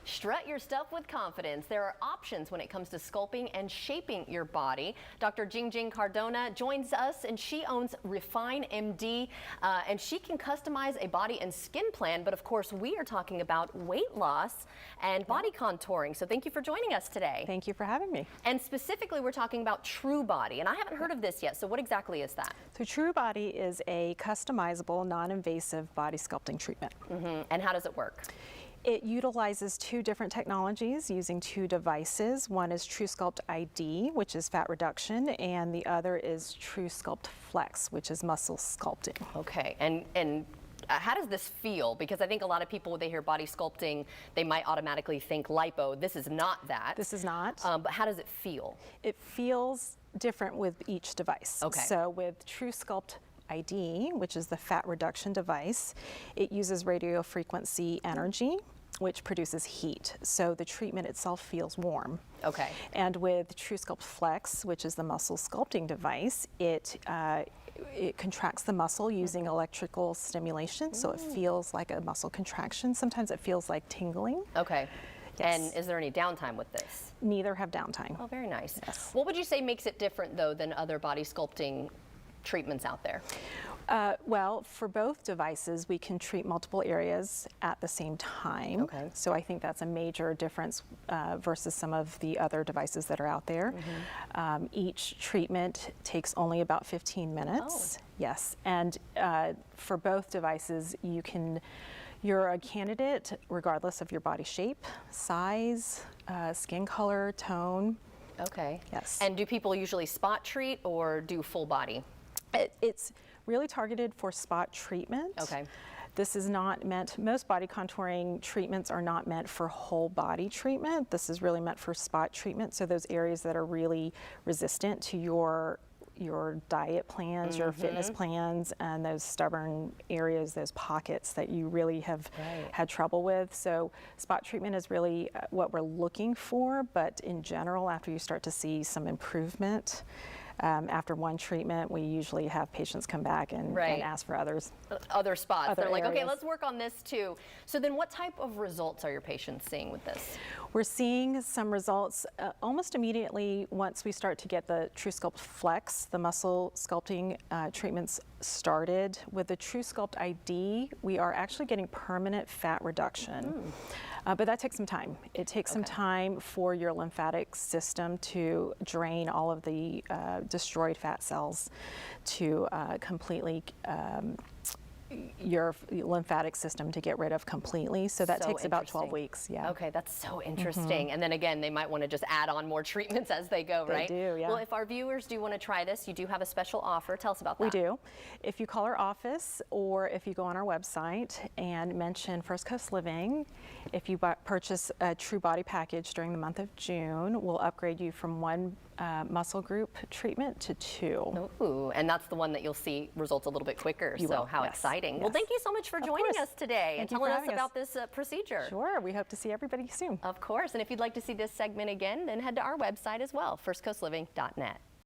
Strut your stuff with confidence. There are options when it comes to sculpting and shaping your body. Dr. Jing-Jing Cardona joins us, and she owns Refine MD, and she can customize a body and skin plan. But of course, we are talking about weight loss and body contouring. So thank you for joining us today. Thank you for having me. And specifically, we're talking about truBody, and I haven't heard of this yet. So what exactly is that? So truBody is a customizable, non-invasive body sculpting treatment. And how does it work? It utilizes two different technologies using two devices. One is truSculpt ID, which is fat reduction, and the other is truSculpt Flex, which is muscle sculpting. Okay, and how does this feel? Because I think a lot of people, when they hear body sculpting, they might automatically think lipo. This is not that. This is not. But how does it feel? It feels different with each device. Okay. So with truSculpt ID, which is the fat reduction device, it uses radio frequency energy, which produces heat. So the treatment itself feels warm. Okay. And with truSculpt Flex, which is the muscle sculpting device, it contracts the muscle using electrical stimulation, so it feels like a muscle contraction. Sometimes it feels like tingling. Okay. Yes. And is there any downtime with this? Neither have downtime. Oh, very nice. Yes. What would you say makes it different, though, than other body sculpting treatments out there? Well, for both devices, we can treat multiple areas at the same time. Okay. So I think that's a major difference versus some of the other devices that are out there. Each treatment takes only about 15 minutes. Oh. Yes, and for both devices, you're a candidate regardless of your body shape, size, skin color, tone. Okay. Yes. And do people usually spot treat or do full body? It's really targeted for spot treatment. Okay. This is not meant, most body contouring treatments are not meant for whole body treatment. This is really meant for spot treatment. So those areas that are really resistant to your diet plans, your fitness plans, and those stubborn areas, those pockets that you really have had trouble with. So spot treatment is really what we're looking for, but in general, after you start to see some improvement, after one treatment, we usually have patients come back and ask for other spots. They're like, areas. okay, let's work on this too. So then what type of results are your patients seeing with this? We're seeing some results almost immediately once we start to get the truSculpt Flex, the muscle sculpting treatments started. With the truSculpt ID, we are actually getting permanent fat reduction. But that takes some time. It takes some time for your lymphatic system to drain all of the destroyed fat cells to completely your lymphatic system to get rid of completely. So that takes about 12 weeks. Yeah. Okay, that's so interesting. And then again, they might want to just add on more treatments as they go, right? They do, yeah. Well, if our viewers do want to try this, you do have a special offer. Tell us about that. We do. If you call our office or if you go on our website and mention First Coast Living, if you purchase a truBody package during the month of June, we'll upgrade you from one muscle group treatment to 2. Ooh, and that's the one that you'll see results a little bit quicker. So how exciting. Yes. Well, thank you so much for joining us today and telling us about this procedure. Sure, we hope to see everybody soon. Of course, and if you'd like to see this segment again, then head to our website as well, firstcoastliving.net.